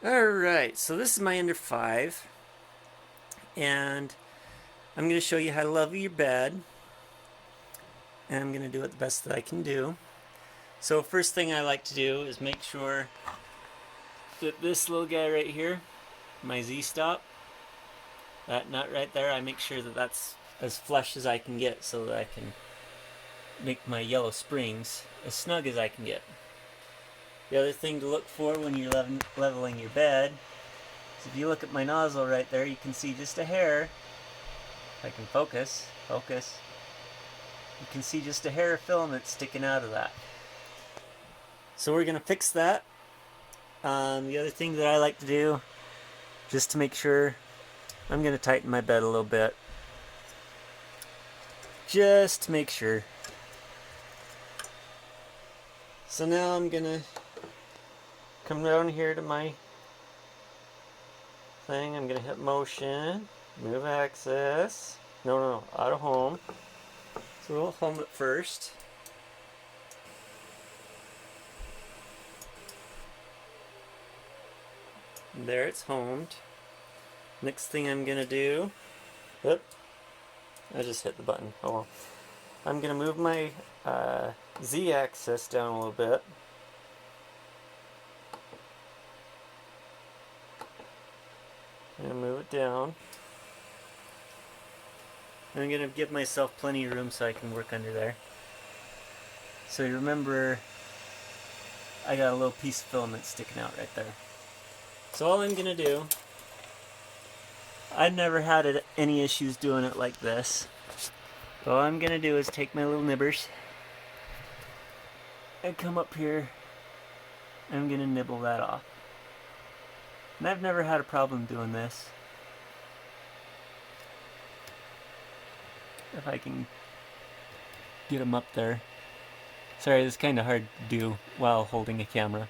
Alright, so this is my Ender 5, and I'm going to show you how to level your bed, and I'm going to do it the best that I can do. So first thing I like to do is make sure that this little guy right here, my Z-stop, that nut right there, I make sure that that's as flush as I can get so that I can make my yellow springs as snug as I can get. The other thing to look for when you're leveling your bed is if you look at my nozzle right there, you can see just a hair. If I can focus, you can see just a hair of filament sticking out of that. So we're going to fix that. The other thing that I like to do, just to make sure, I'm going to tighten my bed a little bit. Just to make sure. So now I'm going to come down here to my thing. I'm going to hit motion, move axis. No, out of home. So we'll home it first. There, it's homed. Next thing I'm gonna do, whoop, I just hit the button. Oh well. I'm gonna move my Z-axis down a little bit. I'm gonna move it down. I'm gonna give myself plenty of room so I can work under there. So you remember, I got a little piece of filament sticking out right there. So all I'm gonna do, I've never had any issues doing it like this. So all I'm gonna do is take my little nibbers and come up here. I'm gonna nibble that off. And I've never had a problem doing this. If I can get them up there. Sorry, it's kind of hard to do while holding a camera.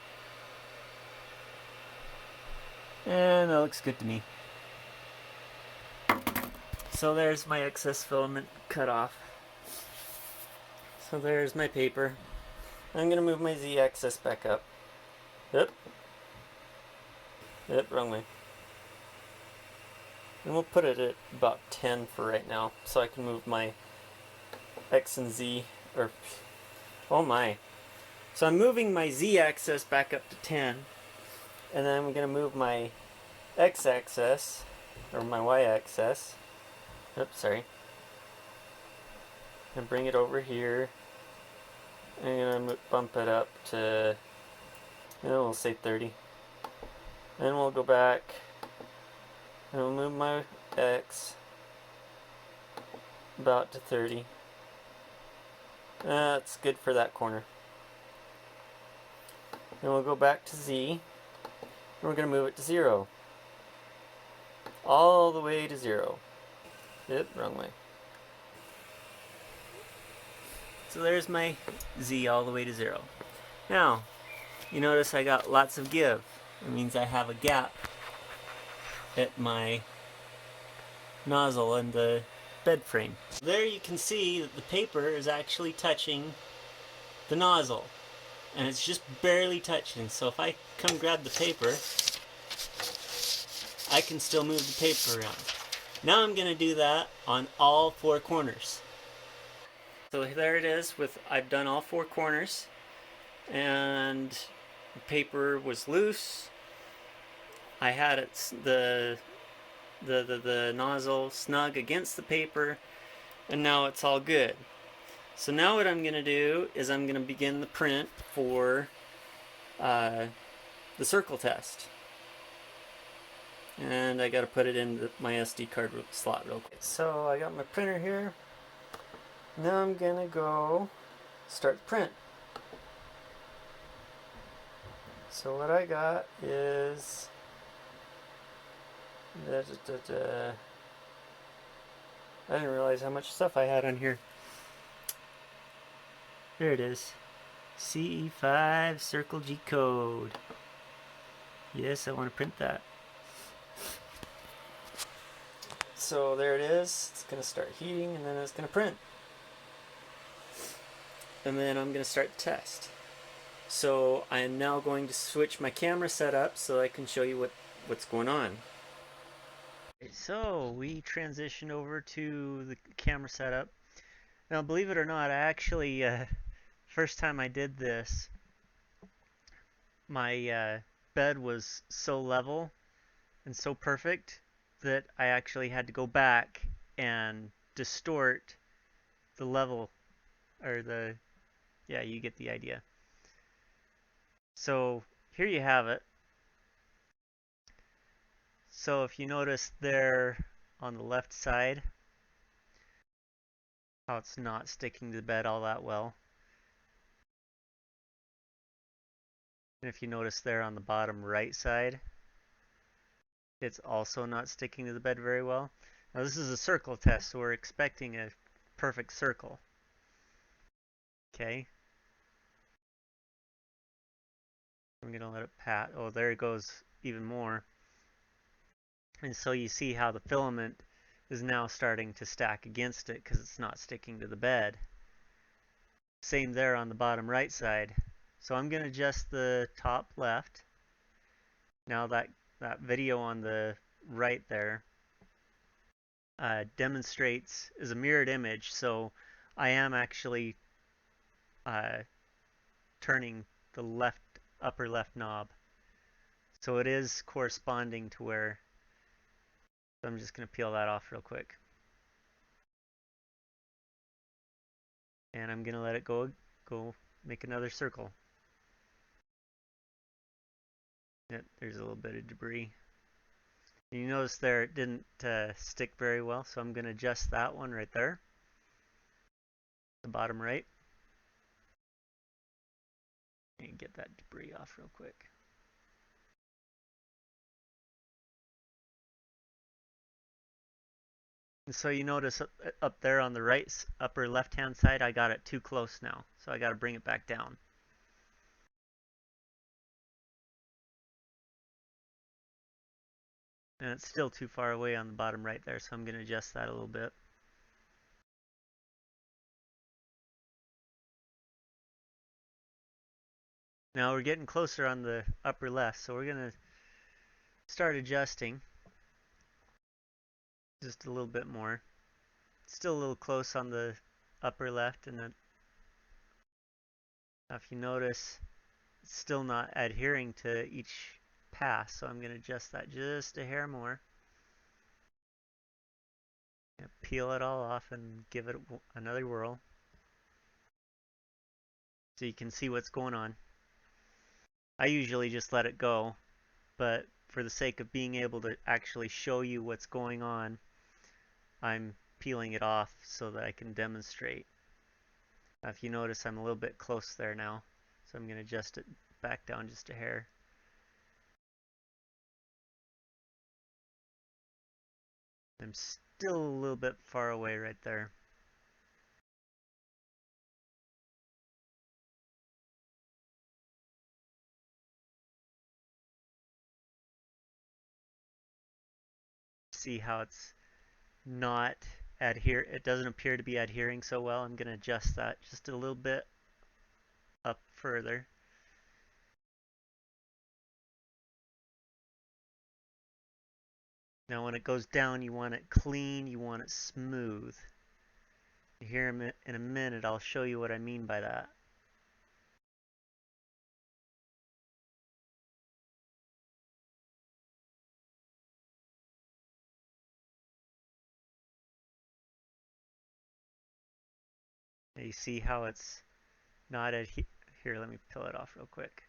And that looks good to me. So there's my excess filament cut off. So there's my paper. I'm gonna move my Z-axis back up. Yep, wrong way. And we'll put it at about 10 for right now, so I can move my X and Z, or, oh my. So I'm moving my Z-axis back up to 10, and then I'm gonna move my X-axis, or my Y-axis, oops, sorry, and bring it over here. I'm gonna bump it up to, we'll say 30. Then we'll go back, and we'll move my X about to 30. That's good for that corner. Then we'll go back to Z, and we're going to move it to 0. All the way to 0. Yep, wrong way. So there's my Z all the way to 0. Now, you notice I got lots of give. It means I have a gap at my nozzle and the bed frame. There you can see that the paper is actually touching the nozzle, and it's just barely touching. So if I come grab the paper, I can still move the paper around. Now I'm going to do that on all 4 corners. So there it is. I've done all 4 corners, and the paper was loose. I had the nozzle snug against the paper, and now it's all good. So now what I'm going to do is I'm going to begin the print for the circle test. And I got to put it in my SD card slot real quick. So I got my printer here. Now I'm going to go start the print. So what I got is I didn't realize how much stuff I had on here. There it is. CE5 Circle G code. Yes, I want to print that. So there it is. It's going to start heating, and then it's going to print. And then I'm going to start the test. So I am now going to switch my camera setup so I can show you what's going on. So we transitioned over to the camera setup. Now, believe it or not, I actually, first time I did this, my bed was so level and so perfect that I actually had to go back and distort the level, or yeah, you get the idea. So here you have it. So if you notice there on the left side, how it's not sticking to the bed all that well. And if you notice there on the bottom right side, it's also not sticking to the bed very well. Now this is a circle test, so we're expecting a perfect circle. Okay, I'm gonna let it pat. Oh, there it goes even more. And so you see how the filament is now starting to stack against it because it's not sticking to the bed. Same there on the bottom right side. So I'm gonna adjust the top left. Now that video on the right there demonstrates is a mirrored image, so I am actually uh, turning the upper left knob. So it is corresponding to where, so I'm just going to peel that off real quick. And I'm going to let it go make another circle. Yep, there's a little bit of debris. And you notice there it didn't stick very well, so I'm going to adjust that one right there, the bottom right. And get that debris off real quick. And so you notice up there on the right upper left hand side, I got it too close now. So I got to bring it back down. And it's still too far away on the bottom right there, so I'm going to adjust that a little bit. Now we're getting closer on the upper left, so we're going to start adjusting just a little bit more. Still a little close on the upper left, and then if you notice, it's still not adhering to each pass, so I'm going to adjust that just a hair more. Peel it all off and give it another whirl so you can see what's going on. I usually just let it go, but for the sake of being able to actually show you what's going on, I'm peeling it off so that I can demonstrate. If you notice, I'm a little bit close there now, so I'm going to adjust it back down just a hair. I'm still a little bit far away right there. See how it's not it doesn't appear to be adhering so well. I'm going to adjust that just a little bit up further. Now when it goes down, you want it clean, you want it smooth. Here in a minute, I'll show you what I mean by that. Now you see how it's not here, let me peel it off real quick.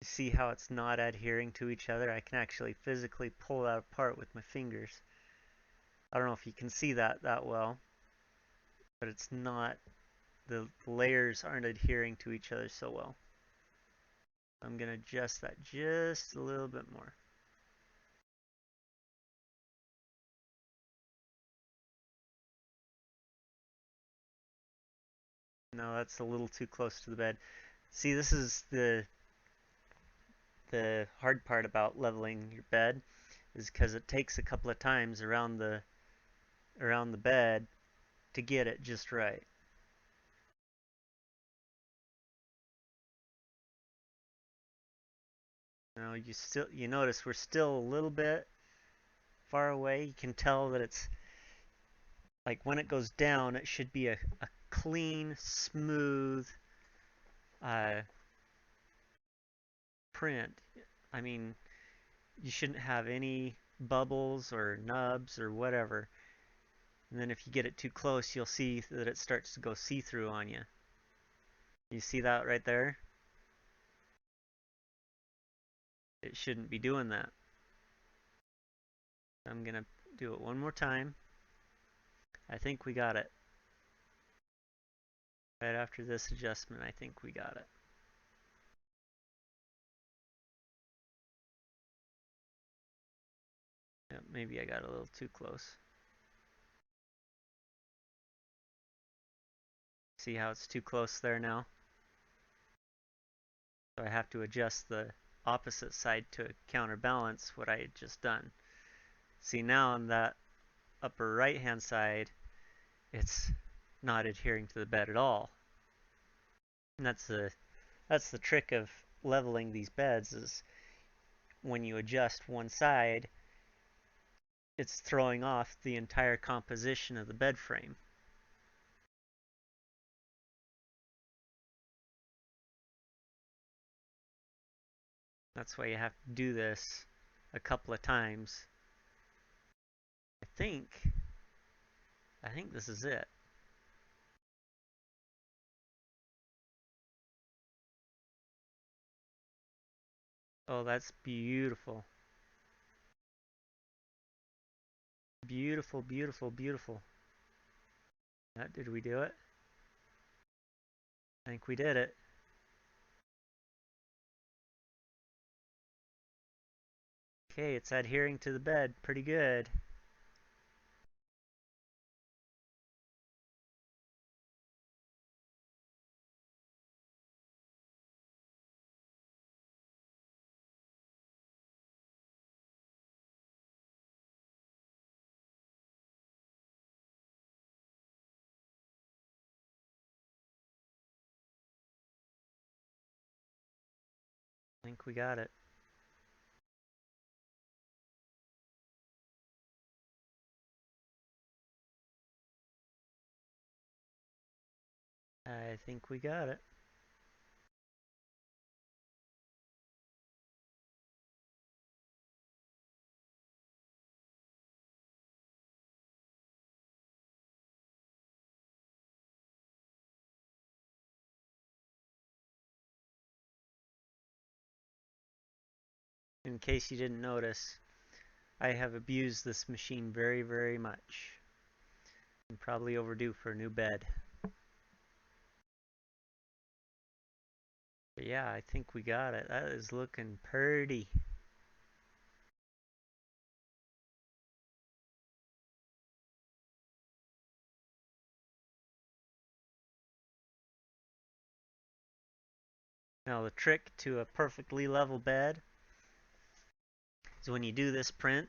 You see how it's not adhering to each other? I can actually physically pull that apart with my fingers. I don't know if you can see that well, but it's not, the layers aren't adhering to each other so well. I'm going to adjust that just a little bit more. No, that's a little too close to the bed. See, this is the hard part about leveling your bed, is because it takes a couple of times around the bed to get it just right. you notice we're still a little bit far away. You can tell that it's like when it goes down, it should be a clean, smooth uh, print. I mean, you shouldn't have any bubbles or nubs or whatever. And then if you get it too close, you'll see that it starts to go see-through on you. You see that right there? It shouldn't be doing that. I'm going to do it one more time. I think we got it. Right after this adjustment, I think we got it. Yeah, maybe I got a little too close. See how it's too close there now? So I have to adjust the opposite side to counterbalance what I had just done. See, now on that upper right hand side, it's not adhering to the bed at all. And that's the trick of leveling these beds, is when you adjust one side, it's throwing off the entire composition of the bed frame. That's why you have to do this a couple of times. I think this is it. Oh, that's beautiful. Beautiful, beautiful, beautiful. Did we do it? I think we did it. Okay, it's adhering to the bed pretty good. I think we got it. I think we got it. In case you didn't notice, I have abused this machine very, very much. I'm probably overdue for a new bed. But yeah, I think we got it. That is looking pretty. Now the trick to a perfectly level bed is when you do this print,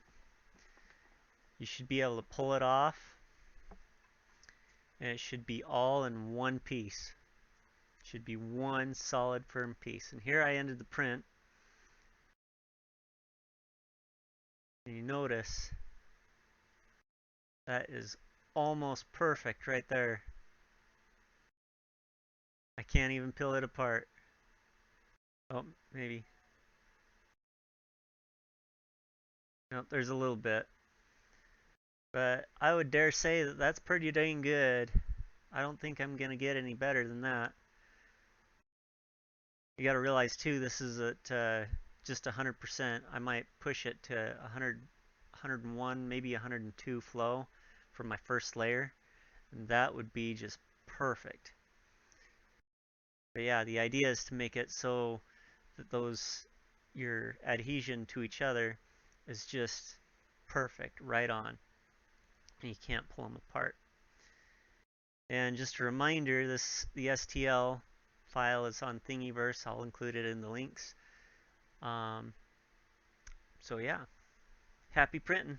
you should be able to pull it off, and it should be all in one piece. It should be one solid firm piece. And here I ended the print, and you notice that is almost perfect right there. I can't even peel it apart. Oh, maybe. Nope, there's a little bit. But I would dare say that that's pretty dang good. I don't think I'm going to get any better than that. You got to realize too, this is at just 100%. I might push it to 100, 101, maybe 102 flow for my first layer. And that would be just perfect. But yeah, the idea is to make it so that your adhesion to each other is just perfect, right on. And you can't pull them apart. And just a reminder, the STL file is on Thingiverse. I'll include it in the links. So yeah, happy printing.